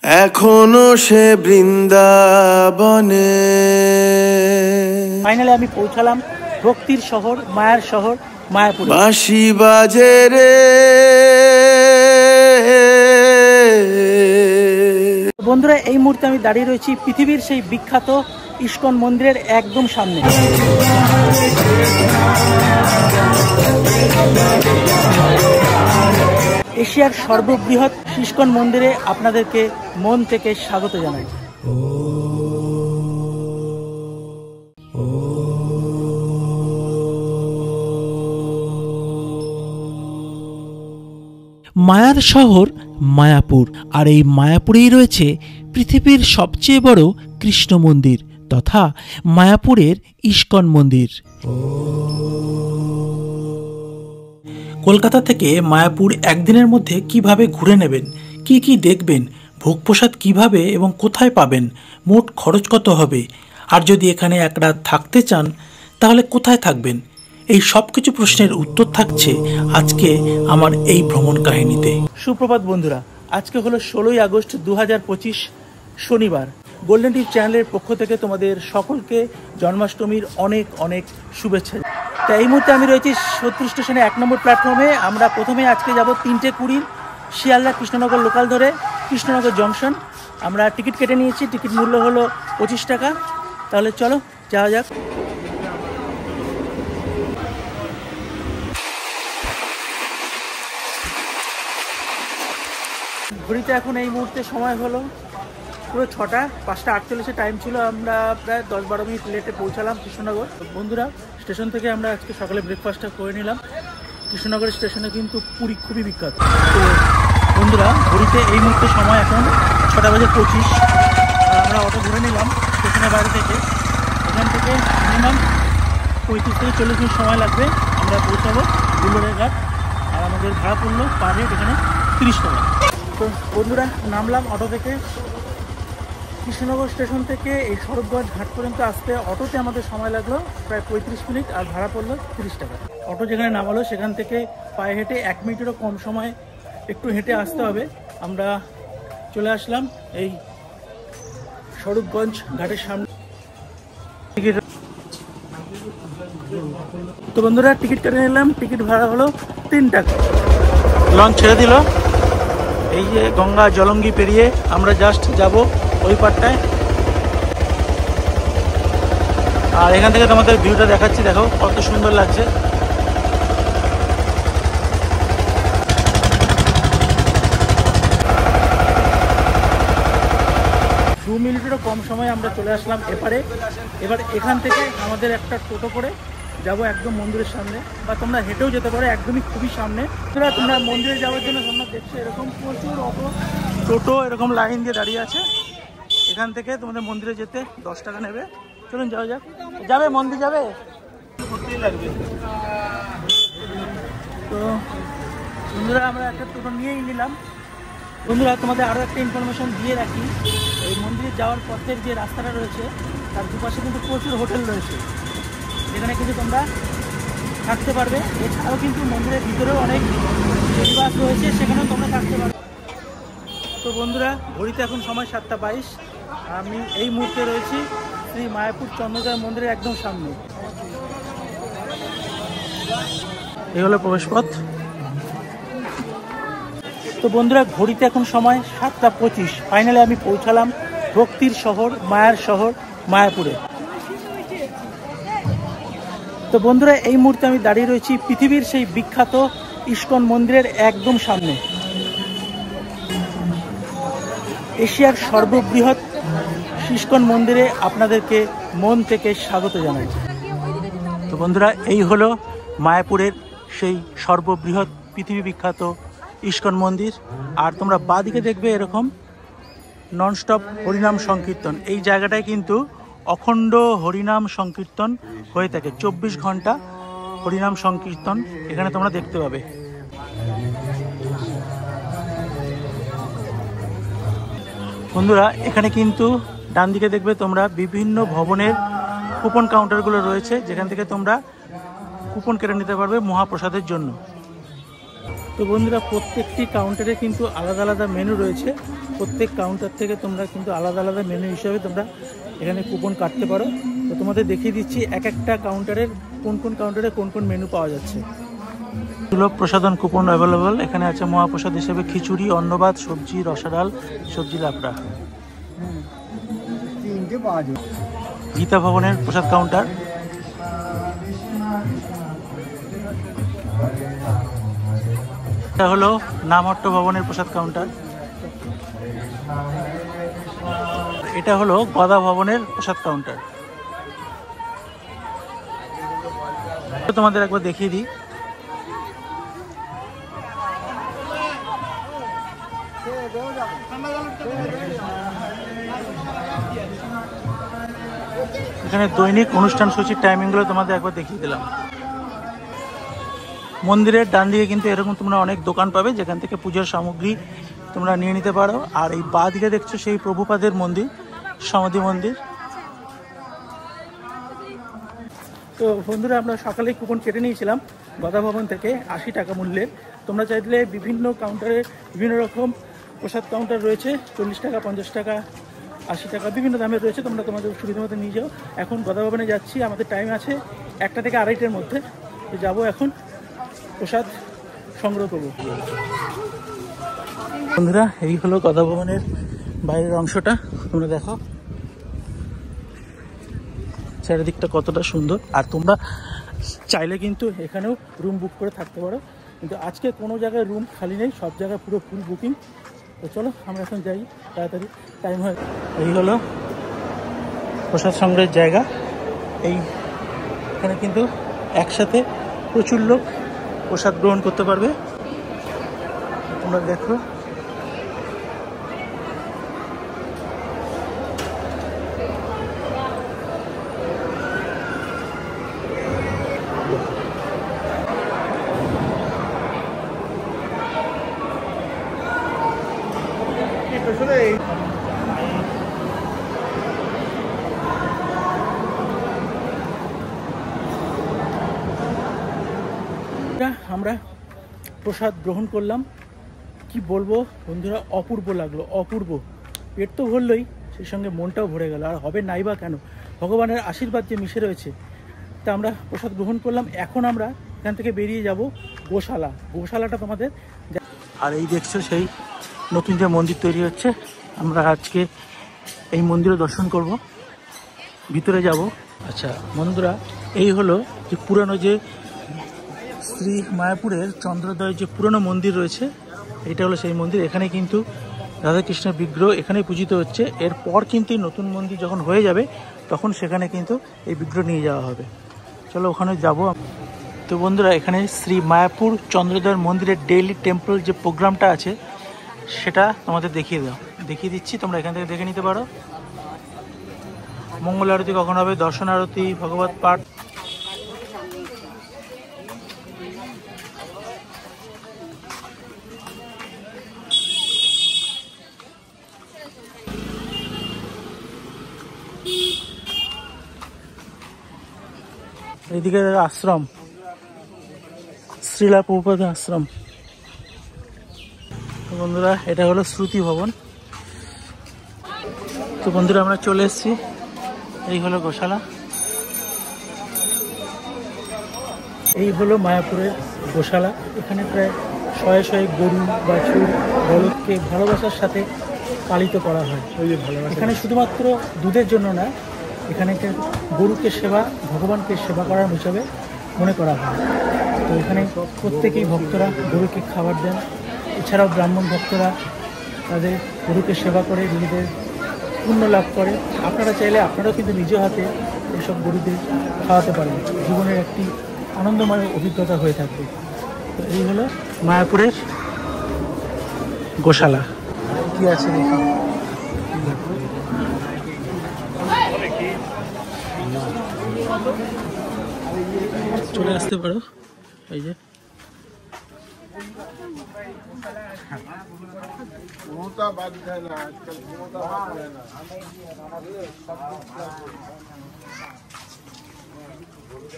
এখনো সে বৃন্দাবনে। ফাইনালি আমি পৌঁছালাম ভক্তির শহর, মায়ার শহর মায়াপুর। বাঁশি বাজে রে। বন্ধুরা, এই মুহূর্তে আমি দাঁড়িয়ে রয়েছি পৃথিবীর সেই বিখ্যাত ইস্কন মন্দিরের একদম সামনে। এশিয়ার সর্ববৃহৎ ইস্কন মন্দিরে আপনাদেরকে মন থেকে স্বাগত জানাই। মায়ার শহর মায়াপুর, আর এই মায়াপুরেই রয়েছে পৃথিবীর সবচেয়ে বড় কৃষ্ণ মন্দির তথা মায়াপুরের ইস্কন মন্দির। কলকাতা থেকে মায়াপুর একদিনের মধ্যে কিভাবে ঘুরে নেবেন, কি কি দেখবেন, ভোগ প্রসাদ কীভাবে এবং কোথায় পাবেন, মোট খরচ কত হবে, আর যদি এখানে এক রাত থাকতে চান তাহলে কোথায় থাকবেন, এই সব কিছু প্রশ্নের উত্তর থাকছে আজকে আমার এই ভ্রমণ কাহিনীতে। সুপ্রভাত বন্ধুরা, আজকে হলো 16ই আগস্ট 2025 শনিবার। গোল্ডেন টিপ চ্যানেলের পক্ষ থেকে তোমাদের সকলকে জন্মাষ্টমীর অনেক অনেক শুভেচ্ছা। তা এই মুহূর্তে আমি রয়েছি সত্তর স্টেশনে 1 নম্বর প্ল্যাটফর্মে। আমরা প্রথমে আজকে যাব 3:20 শিয়ালদা কৃষ্ণনগর লোকাল ধরে কৃষ্ণনগর জংশন। আমরা টিকিট কেটে নিয়েছি, টিকিট মূল্য হলো 25 টাকা। তাহলে চলো যাওয়া যাক। ঘড়িতে এখন এই মুহূর্তে সময় হলো পুরো 6টা, 5:48 টাইম ছিল। আমরা প্রায় 10-12 মিনিট লেটে পৌঁছালাম কৃষ্ণনগর। বন্ধুরা, স্টেশন থেকে আমরা আজকে সকালে ব্রেকফাস্টটা করে নিলাম। কৃষ্ণনগর স্টেশনে কিন্তু পুরি খুবই বিখ্যাত। তো বন্ধুরা, ঘড়িতে এই মুহূর্তে সময় এখন 6:25। আমরা অটো ধরে নিলাম স্টেশনের বাইরে থেকে। এখান থেকে মিনিমাম 35 থেকে 40 মিনিট সময় লাগবে। আমরা পৌঁছাবো বুলোরের ঘাট, আর আমাদের ভাড়া পড়লো পার হেড এখানে 30 টাকা। তো বন্ধুরা, নামলাম অটো থেকে। কৃষ্ণনগর স্টেশন থেকে এই স্বরূপগঞ্জ ঘাট পর্যন্ত আসতে অটোতে আমাদের সময় লাগলো প্রায় 35 মিনিট, আর ভাড়া পড়লো 30 টাকা। অটো যেখানে নামালো সেখান থেকে পায়ে হেঁটে 1 মিনিটেরও কম সময় একটু হেঁটে আসতে হবে। আমরা চলে আসলাম এই স্বরূপগঞ্জ ঘাটের সামনে। তো বন্ধুরা, টিকিট কেটে নিলাম। টিকিট ভাড়া হলো 3 টাকা। লঞ্চ ছেড়ে দিল। এই যে গঙ্গা জলঙ্গি পেরিয়ে আমরা জাস্ট যাব ওই পারটায়। আর এখান থেকে তোমাদের ভিউটা দেখাচ্ছি, দেখো কত সুন্দর লাগছে। দু মিনিটেরও কম সময়ে আমরা চলে আসলাম এপারে। এবার এখান থেকে আমাদের একটা টোটো করে যাবো একদম মন্দিরের সামনে, বা তোমরা হেঁটেও যেতে পারো, একদমই খুবই সামনে। তোমরা মন্দিরে যাওয়ার জন্য তোমরা দেখছো এরকম প্রচুর অটো টোটো এরকম লাইন দিয়ে দাঁড়িয়ে আছে। এখান থেকে তোমাদের মন্দিরে যেতে 10 টাকা নেবে। চলুন যাওয়া যাক। যাবে মন্দির যাবে, করতেই লাগবে। তো বন্ধুরা, আমরা একটা টোটো নিয়েই নিলাম। বন্ধুরা, তোমাদের আরও একটা ইনফরমেশন দিয়ে রাখি। এই মন্দিরে যাওয়ার পথের যে রাস্তাটা রয়েছে তার দুপাশে কিন্তু প্রচুর হোটেল রয়েছে, যেখানে কিন্তু তোমরা থাকতে পারবে। এছাড়াও কিন্তু মন্দিরের ভিতরেও অনেক নিবাস রয়েছে, সেখানেও তোমরা থাকতে পারবে। তো বন্ধুরা, ঘড়িতে এখন সময় 7:22। আমি এই মুহূর্তে রয়েছি শ্রী মায়াপুর চন্দ্রজয় মন্দিরের একদম সামনে। এই হলো প্রবেশপথ। তো বন্ধুরা, ঘড়িতে এখন সময় 7:25। ফাইনালি আমি পৌঁছালাম ভক্তির শহর, মায়ার শহর মায়াপুরে। তো বন্ধুরা, এই মুহূর্তে আমি দাঁড়িয়ে রয়েছি পৃথিবীর সেই বিখ্যাত ইস্কন মন্দিরের একদম সামনে। এশিয়ার সর্ববৃহৎ ইস্কন মন্দিরে আপনাদেরকে মন থেকে স্বাগত জানাই। তো বন্ধুরা, এই হলো মায়াপুরের সেই সর্ববৃহৎ পৃথিবী বিখ্যাত ইস্কন মন্দির। আর তোমরা বাঁদিকে দেখবে এরকম ননস্টপ হরিনাম সংকীর্তন। এই জায়গাটায় কিন্তু অখণ্ড হরিনাম সংকীর্তন হয়ে থাকে। 24 ঘন্টা হরিনাম সংকীর্তন এখানে তোমরা দেখতে পাবে। বন্ধুরা, এখানে কিন্তু ডান দিকে দেখবে তোমরা বিভিন্ন ভবনের কুপন কাউন্টারগুলো রয়েছে, যেখান থেকে তোমরা কুপন কেটে নিতে পারবে মহাপ্রসাদের জন্য। তো বন্ধুরা, প্রত্যেকটি কাউন্টারে কিন্তু আলাদা আলাদা মেনু রয়েছে। প্রত্যেক কাউন্টার থেকে তোমরা কিন্তু আলাদা আলাদা মেনু হিসাবে তোমরা এখানে কুপন কাটতে পারো। তো তোমাদের দেখিয়ে দিচ্ছি এক একটা কাউন্টারের কোন কোন কাউন্টারে কোন কোন মেনু পাওয়া যাচ্ছে। সুলভ প্রসাধন কুপন অ্যাভেলেবল। এখানে আছে মহাপ্রসাদ হিসেবে খিচুড়ি, অন্নভাত, সবজি, রসাডাল, সবজি লাবড়া। গীতা ভবনের প্রসাদ কাউন্টার। এটা হলো নামহট্ট ভবনের প্রসাদ কাউন্টার। এটা হলো গদা ভবনের প্রসাদ কাউন্টার। তোমাদের একবার দেখিয়ে দিই। এখানে দৈনিক অনুষ্ঠান সূচির টাইমিংগুলো তোমাদের একবার দেখিয়ে দিলাম। মন্দিরের ডান দিকে কিন্তু এরকম তোমরা অনেক দোকান পাবে যেখান থেকে পুজোর সামগ্রী তোমরা নিয়ে নিতে পারো। আর এই বাঁ দিকে দেখছো সেই প্রভুপাদের মন্দির, সমাধি মন্দির। তো বন্ধুরা, আমরা সকালে কুপন কেটে নিয়েছিলাম গদা ভবন থেকে 80 টাকা মূল্যের। তোমরা চাইলে বিভিন্ন কাউন্টারে বিভিন্ন রকম প্রসাদ কাউন্টার রয়েছে, 40 টাকা, 50 টাকা, 80 টাকা, বিভিন্ন দামের রয়েছে। তোমরা তোমাদের সুবিধা মতো নিয়ে যাও। এখন গদা ভবনে যাচ্ছি, আমাদের টাইম আছে 1টা থেকে 2:30টার মধ্যে। তো যাবো, এখন প্রসাদ সংগ্রহ করবো। বন্ধুরা, এই হলো গদা ভবনের বাইরের অংশটা। তোমরা দেখো চারিদিকটা কতটা সুন্দর। আর তোমরা চাইলে কিন্তু এখানেও রুম বুক করে থাকতে পারো, কিন্তু আজকে কোনো জায়গায় রুম খালি নেই, সব জায়গায় পুরো ফুল বুকিং। তো চলো আমরা এখন যাই, তাড়াতাড়ি টাইম হয়। এই হলো প্রসাদ সংগ্রহের জায়গা। এখানে কিন্তু একসাথে প্রচুর লোক প্রসাদ গ্রহণ করতে পারবে। তোমরা দেখো আমরা প্রসাদ গ্রহণ করলাম। কি বলবো বন্ধুরা, অপূর্ব লাগলো, অপূর্ব। পেট তো ভরলই, সেই সঙ্গে মনটাও ভরে গেল। আর হবে নাই বা কেন, ভগবানের আশীর্বাদ যে মিশে রয়েছে। তা আমরা প্রসাদ গ্রহণ করলাম। এখন আমরা এখান থেকে বেরিয়ে যাব গোশালা। গোশালাটা তোমাদের, আর এই দেখছো সেই নতুন যে মন্দির তৈরি হচ্ছে, আমরা আজকে এই মন্দিরে দর্শন করব, ভিতরে যাব। আচ্ছা বন্ধুরা, এই হলো যে পুরানো যে শ্রী মায়াপুরের চন্দ্রোদয় যে পুরনো মন্দির রয়েছে, এটা হলো সেই মন্দির। এখানে কিন্তু রাধাকৃষ্ণের বিগ্রহ এখানেই পূজিত হচ্ছে। এরপর কিন্তু নতুন মন্দির যখন হয়ে যাবে তখন সেখানে কিন্তু এই বিগ্রহ নিয়ে যাওয়া হবে। চলো ওখানে যাব। তো বন্ধুরা, এখানে শ্রী মায়াপুর চন্দ্রোদয় মন্দিরের ডেইলি টেম্পল যে প্রোগ্রামটা আছে সেটা তোমাদের দেখিয়ে দিচ্ছি। তোমরা এখান থেকে দেখে নিতে পারো। মঙ্গল আরতি কখন হবে, দর্শন আরতি, ভগবত পাঠ। এদিকে আশ্রম, শ্রীলা প্রভুপাদ আশ্রম। তো বন্ধুরা, এটা হলো শ্রুতি ভবন। তো বন্ধুরা, আমরা চলে এসেছি। এই হলো গোশালা, এই হলো মায়াপুরের গোশালা। এখানে প্রায় শয়ে শয়ে গরু, বাছুর, বলদকে ভালোবাসার সাথে পালিত করা হয়। এখানে শুধুমাত্র দুধের জন্য না, এখানে গরুকে সেবা, ভগবানকে সেবা করার হিসাবে মনে করা হয়। তো এখানে প্রত্যেকেই ভক্তরা গরুকে খাবার দেন। এছাড়াও ব্রাহ্মণ ভক্তরা তাদের গরুকে সেবা করে নিজেদের পুণ্য লাভ করে। আপনারা চাইলে আপনারাও কিন্তু নিজ হাতে এসব গরুদের খাওয়াতে পারেন। জীবনের একটি আনন্দময় অভিজ্ঞতা হয়ে থাকবে। তো এই হলো মায়াপুরের গোশালা। কি আছে দেখি, চলে আসতে পারো। এই যে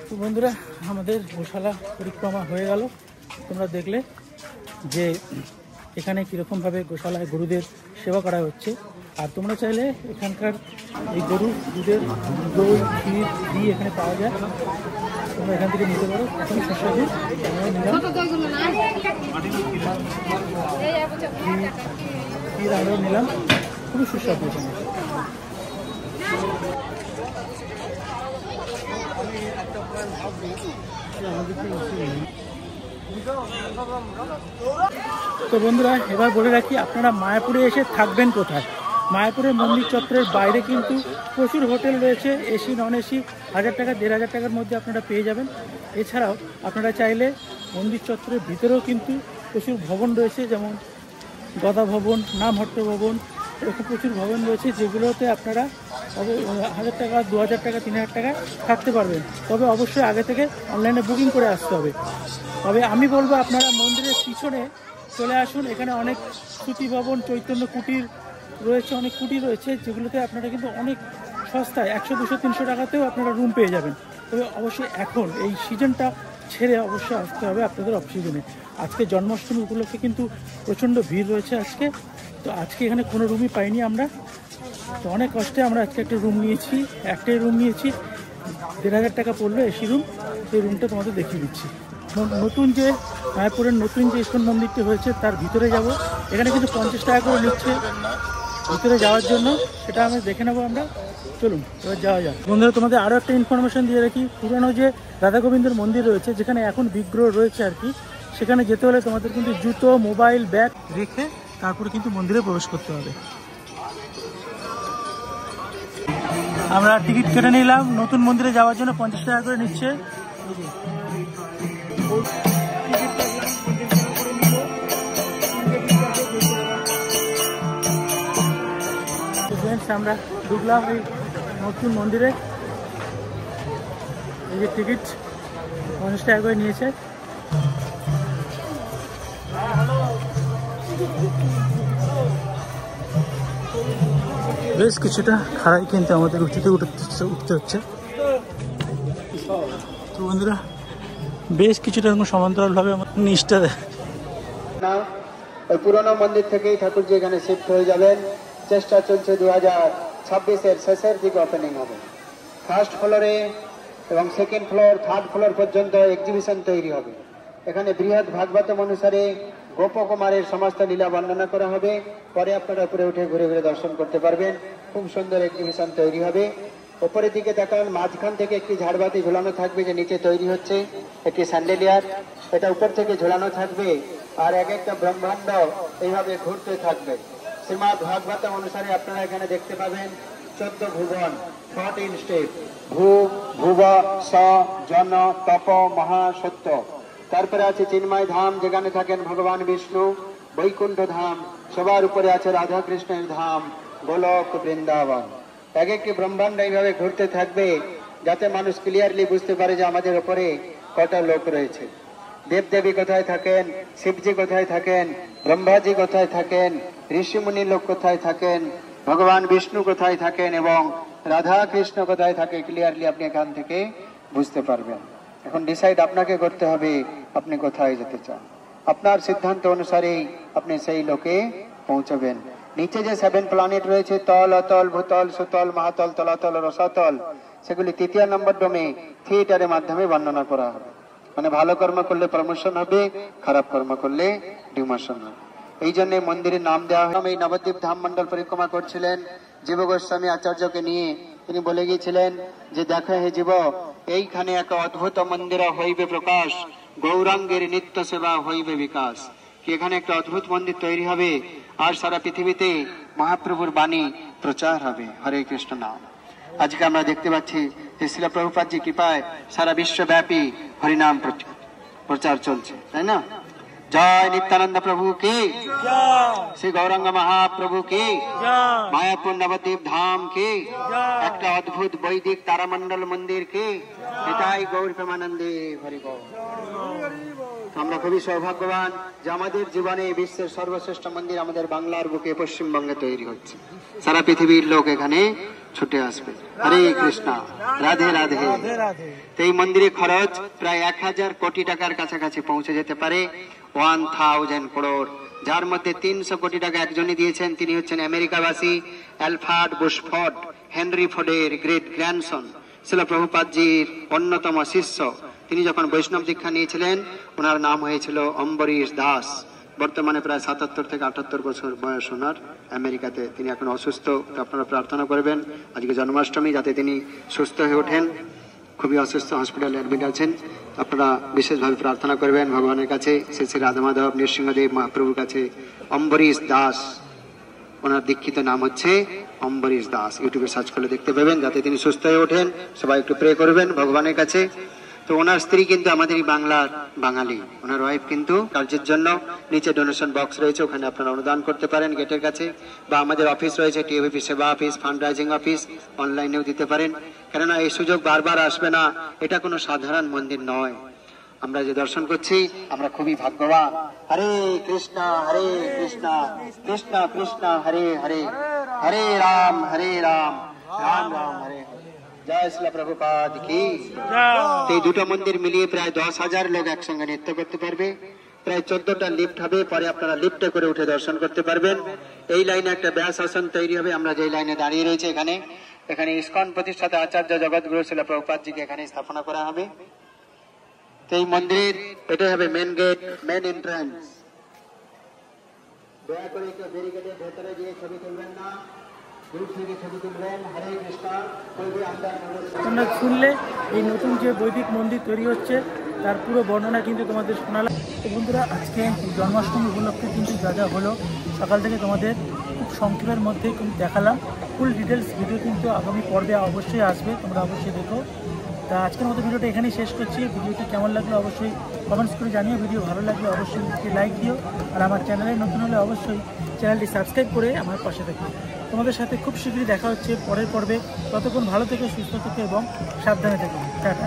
তো বন্ধুরা, আমাদের গোশালা পরিক্রমা হয়ে গেল। তোমরা দেখলে যে এখানে কীরকমভাবে গোশালায় গরুদের সেবা করা হচ্ছে। আর তোমরা চাইলে এখানকার এই গরু দুধের দই ক্ষীর ঘি এখানে পাওয়া যায়, তোমরা এখান থেকে নিতে পারো, খুবই সুস্বাদু। আমরা নিলাম ক্ষীর, আমরাও নিলাম, খুবই সুস্বাদু এখানে। তো বন্ধুরা, এবার বলে রাখি আপনারা মায়াপুরে এসে থাকবেন কোথায়। মায়াপুরের মন্দির চত্বরের বাইরে কিন্তু প্রচুর হোটেল রয়েছে, এসি নন এসি, 1000 টাকা 1500 টাকার মধ্যে আপনারা পেয়ে যাবেন। এছাড়াও আপনারা চাইলে মন্দির চত্বরের ভিতরেও কিন্তু প্রচুর ভবন রয়েছে, যেমন গদা ভবন, নামহট্ট ভবন, এরকম প্রচুর ভবন রয়েছে, যেগুলোতে আপনারা 1000 টাকা 2000 টাকা 3000 টাকা থাকতে পারবেন। তবে অবশ্যই আগে থেকে অনলাইনে বুকিং করে আসতে হবে। তবে আমি বলবো আপনারা মন্দিরের পিছনে চলে আসুন, এখানে অনেক শ্রুতি ভবন, চৈতন্য কুটির রয়েছে, অনেক কুটির রয়েছে, যেগুলোতে আপনারা কিন্তু অনেক সস্তায় 100 200 300 টাকাতেও আপনারা রুম পেয়ে যাবেন। তবে অবশ্যই এখন এই সিজনটা ছেড়ে অবশ্যই আসতে হবে আপনাদের অফ সিজনে। আজকে জন্মাষ্টমী উপলক্ষে কিন্তু প্রচণ্ড ভিড় রয়েছে আজকে। তো আজকে এখানে কোনো রুমই পাইনি আমরা, তো অনেক কষ্টে আমরা আজকে একটা রুম নিয়েছি, একটাই রুম নিয়েছি, 1500 টাকা পড়লো এসি রুম। সেই রুমটা তোমাদের দেখিয়ে দিচ্ছি। নতুন যে মায়াপুরের নতুন যে ইস্কন মন্দিরটি হয়েছে তার ভিতরে যাব, এখানে কিন্তু 50 টাকা করে নিচ্ছে ভিতরে যাওয়ার জন্য, সেটা আমি দেখে নেবো আমরা। চলুন এবার যাওয়া যাক। বন্ধুরা, তোমাদের আরও একটা ইনফরমেশন দিয়ে রাখি, পুরনো যে রাধা গোবিন্দের মন্দির রয়েছে, যেখানে এখন বিগ্রহ রয়েছে আর কি, সেখানে যেতে হলে তোমাদের কিন্তু জুতো, মোবাইল, ব্যাগ রেখে তারপরে কিন্তু মন্দিরে প্রবেশ করতে হবে। আমরা টিকিট কেটে নিলাম, নতুন মন্দিরে যাওয়ার জন্য 50 টাকা করে নিচ্ছে। আমরা ঢুকলাম এই নতুন মন্দিরে, এই যে টিকিট 50 টাকা করে নিয়েছে। বেশ কিছুটা খাড়াই কিন্তু আমাদের উঠতে হচ্ছে। তো বন্ধুরা, বেশ কিছুটা সমান্তরালভাবে আমাদের নিচটা না, ওই পুরোনো মন্দির থেকেই ঠাকুরজি এখানে শিফট হয়ে যাবেন। চেষ্টা চলছে 2026-এর শেষের দিকে ওপেনিং হবে। ফার্স্ট ফ্লোরে এবং সেকেন্ড ফ্লোর, থার্ড ফ্লোর পর্যন্ত এক্সিবিশন তৈরি হবে। এখানে বৃহৎ ভাগবতম অনুসারে গোপকুমারের সমস্ত লীলা বর্ণনা করা হবে। পরে আপনারা উপরে উঠে ঘুরে ঘুরে দর্শন করতে পারবেন। খুব সুন্দর এক্সিবিশন তৈরি হবে। উপরের দিকে দেখান, মাঝখান থেকে একটি ঝাড়বাতি ঝুলানো থাকবে, যে নিচে তৈরি হচ্ছে একটি স্যান্ডেলিয়ার, এটা উপর থেকে ঝুলানো থাকবে। আর এক একটা ব্রহ্মাণ্ড এইভাবে ঘুরতে থাকবে। শ্রীমদ ভাগবত অনুসারে আপনারা এখানে দেখতে পাবেন 14 ভুবন, 14 স্টেপ, ভূ, ভুব, স, জন, তপ, মহা, সত্য। তারপরে আছে চিন্ময় ধাম, যেখানে থাকেন ভগবান বিষ্ণু। বৈকুণ্ঠ ধাম, সবার উপরে আছে রাধা কৃষ্ণের ধাম, গোলক, বৃন্দাবন। এক একটি ব্রহ্মাণ্ড এইভাবে ঘুরতে থাকবে, যাতে মানুষ ক্লিয়ারলি বুঝতে পারে যে আমাদের উপরে কটা লোক রয়েছে। দেবদেবী কোথায় থাকেন, শিবজি কোথায় থাকেন, ব্রহ্মাজি কোথায় থাকেন, ঋষিমুনি লোক কোথায় থাকেন, ভগবান বিষ্ণু কোথায় থাকেন এবং রাধা কৃষ্ণ কোথায় থাকে, ক্লিয়ারলি আপনি এখান থেকে বুঝতে পারবেন। এখন ডিসাইড আপনাকে করতে হবে আপনি কোথায় যেতে চান। আপনার সিদ্ধান্ত অনুসারেই আপনি সেই লোকে পৌঁছবেন। নিচে যে 7 প্ল্যানেট রয়েছে, তল, অতল, ভূতল, সুতল, মহাতল, তলাতল, রসাতল, সেগুলি 3য় নম্বর ডোমে থিয়েটারের মাধ্যমে বর্ণনা করা হবে। মানে ভালো কর্ম করলে প্রমোশন হবে, খারাপ কর্ম করলে ডিমোশন হবে। এই জন্য মন্দিরের নাম দেওয়া হয়। এই নবদ্বীপ ধাম মন্ডল পরিক্রমা করছিলেন জীব গোস্বামী আচার্যকে নিয়ে। তিনি বলে গিয়েছিলেন যে দেখো হে জীব, এইখানে এক অদ্ভুত মন্দির হইবে প্রকাশ, গৌরাঙ্গের নিত্য সেবা হইবে বিকাশ। কি এখানে একটা অদ্ভুত মন্দির তৈরি হবে, আর সারা পৃথিবীতে মহাপ্রভুর বাণী প্রচার হবে। হরে কৃষ্ণ নাম। আজকে আমরা দেখতে পাচ্ছি যে শ্রীল প্রভুপাদজি কৃপায় সারা বিশ্বব্যাপী হরিনাম প্রচার চলছে, তাই না? জয় নিত্যানন্দ প্রভু কে, শ্রী গৌরাঙ্গ মহাপ্রভু কে, মায়াপুর নবদ্বীপ ধাম কে, একটা অদ্ভুত বৈদিক তারামণ্ডল মন্দির কে। এটাই গৌর প্রেমানন্দে হরি বল। আমরা খুবই সৌভাগ্যবান যে আমাদের জীবনে বিশ্বের সর্বশ্রেষ্ঠ মন্দির আমাদের বাংলার বুকে পশ্চিমবঙ্গে তৈরি হচ্ছে। সারা পৃথিবীর লোক এখানে ছুটে আসবে। হরে কৃষ্ণ, রাধে রাধে। এই মন্দিরে খরচ প্রায় 1000 কোটি টাকার কাছাকাছি পৌঁছে যেতে পারে, 1000 করোড়, যার মধ্যে 300 কোটি টাকা একজনই দিয়েছেন। তিনি হচ্ছেন আমেরিকাবাসী অ্যালফ্রেড বুশফোর্ড, হেনরি ফোর্ডের গ্রেট গ্র্যান্ডসন, শিল প্রভুপাদজির অন্যতম শিষ্য। তিনি যখন বৈষ্ণব দীক্ষা নিয়েছিলেন ওনার নাম হয়েছিল অম্বরীশ দাস। বর্তমানে প্রায় 77 থেকে 78 বছর বয়স ওনার। আমেরিকাতে তিনি এখন অসুস্থ, আপনারা প্রার্থনা করবেন আজকে জন্মাষ্টমী যাতে তিনি সুস্থ হয়ে ওঠেন। খুবই অসুস্থ, হসপিটালে অ্যাডমিট আছেন। আপনারা বিশেষভাবে প্রার্থনা করবেন ভগবানের কাছে, শ্রী শ্রী রাধা মাধব নৃসিংহদেব মহাপ্রভুর কাছে। অম্বরীশ দাস ওনার দীক্ষিত নাম হচ্ছে অম্বরীশ দাস। ইউটিউবে সার্চ করলে দেখতে পাবেন, যাতে তিনি সুস্থ হয়ে ওঠেন। সবাই একটু প্রে করবেন ভগবানের কাছে। তো ওনার স্ত্রী কিন্তু আমাদেরই বাংলার বাঙালি, ওনার ওয়াইফ কিন্তু কার্যের জন্য নিচে ডোনেশন বক্স রয়েছে, ওখানে আপনারা অনুদান করতে পারেন গেটের কাছে, বা আমাদের অফিস রয়েছে টিএভিপি সেবা অফিস, ফান্ড রাইজিং অফিস, অনলাইনেও দিতে পারেন। কেননা এই সুযোগ বারবার আসবে না, এটা কোনো সাধারণ মন্দির নয়। আমরা যে দর্শন করছি আমরা খুবই ভাগ্যবান। হরে কৃষ্ণ কৃষ্ণ কৃষ্ণ হরে হরে, হরে রাম রাম রাম হরে হরে। জয় শ্রী প্রভুপাদ কি। এই দুটো মন্দির মিলিয়ে প্রায় 10,000 লোক একসঙ্গে নৃত্য করতে পারবে। প্রায় 14টা লিফট হবে, পরে আপনারা লিফটে করে উঠে দর্শন করতে পারবেন। এই লাইনে একটা ব্যাস আসন তৈরি হবে, আমরা যে লাইনে দাঁড়িয়ে রয়েছে এখানে ইসকন প্রতিষ্ঠাতা আচার্য জগৎগুরু শ্রী প্রভুপাদজিকে এখানে স্থাপনা করা হবে। এই মন্দিরের এটাই হবে মেন গেট, মেন এন্ট্রান্স। দয়া করে কেউ ব্যারিকেডের ভেতরে গিয়ে ছবি তুলবেন না, দূর থেকে ছবি তুলবেন। হরে কৃষ্ণ। তোমরা শুনলে এই নতুন যে বৈদিক মন্দির তৈরি হচ্ছে তার পুরো বর্ণনা কিন্তু তোমাদের শোনালাম। তো বন্ধুরা, আজকে জন্মাষ্টমী উপলক্ষে কিন্তু যা যা হলো সকাল থেকে তোমাদের খুব সংক্ষেপের মধ্যে কিন্তু দেখালাম। ফুল ডিটেলস ভিডিও কিন্তু আগামী পর্বে অবশ্যই আসবে, তোমরা অবশ্যই দেখো। তা আজকের মতো ভিডিওটা এখানেই শেষ করছি। ভিডিওটি কেমন লাগলো অবশ্যই কমেন্টস করে জানিও। ভিডিও ভালো লাগলে অবশ্যই লাইক দিও, আর আমার চ্যানেলে নতুন হলে অবশ্যই চ্যানেলটি সাবস্ক্রাইব করে আমার পাশে থেকো। তোমাদের সাথে খুব শীঘ্রই দেখা হচ্ছে পরের পর্বে। ততক্ষণ ভালো থেকো, সুস্থ থেকো এবং সাবধানে থেকো। টাটা।